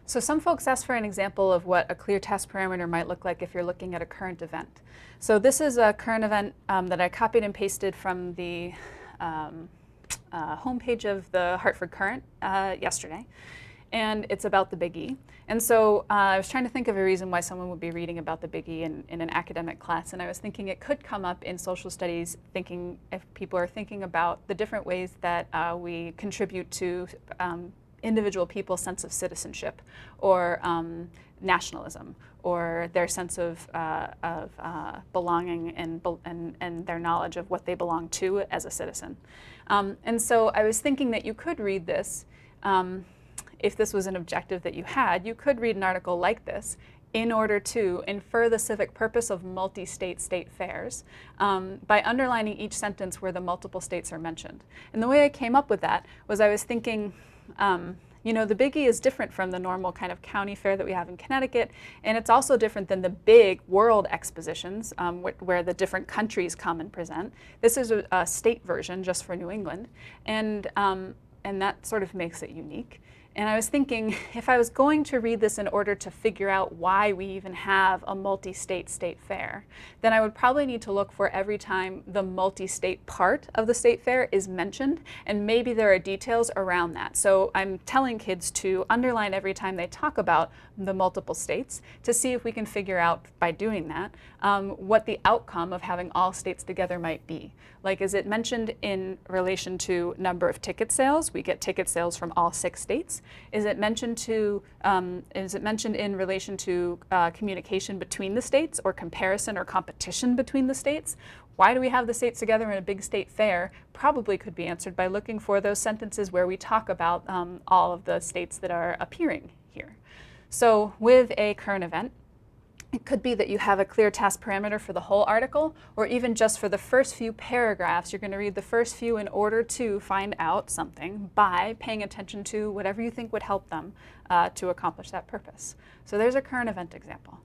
So some folks ask for an example of what a clear task parameter might look like if you're looking at a current event. So this is a current event that I copied and pasted from the homepage of the Hartford Current yesterday. And it's about the Big E. And so I was trying to think of a reason why someone would be reading about the Big E in an academic class. And I was thinking it could come up in social studies, thinking if people are thinking about the different ways that we contribute to individual people's sense of citizenship or nationalism or their sense of belonging and their knowledge of what they belong to as a citizen. And so I was thinking that you could read this. If this was an objective that you had, you could read an article like this in order to infer the civic purpose of multi-state state fairs by underlining each sentence where the multiple states are mentioned. And the way I came up with that was I was thinking, you know, the Big E is different from the normal kind of county fair that we have in Connecticut, and it's also different than the big world expositions where the different countries come and present. This is a state version just for New England, and that sort of makes it unique. And I was thinking, if I was going to read this in order to figure out why we even have a multi-state state fair, then I would probably need to look for every time the multi-state part of the state fair is mentioned, and maybe there are details around that. So I'm telling kids to underline every time they talk about the multiple states to see if we can figure out, by doing that, what the outcome of having all states together might be. Like, is it mentioned in relation to number of ticket sales? We get ticket sales from all 6 states. Is it mentioned in relation to communication between the states or comparison or competition between the states? Why do we have the states together in a big state fair? Probably could be answered by looking for those sentences where we talk about all of the states that are appearing here. So with a current event, it could be that you have a clear task parameter for the whole article, or even just for the first few paragraphs. You're going to read the first few in order to find out something by paying attention to whatever you think would help them to accomplish that purpose. So there's a current event example.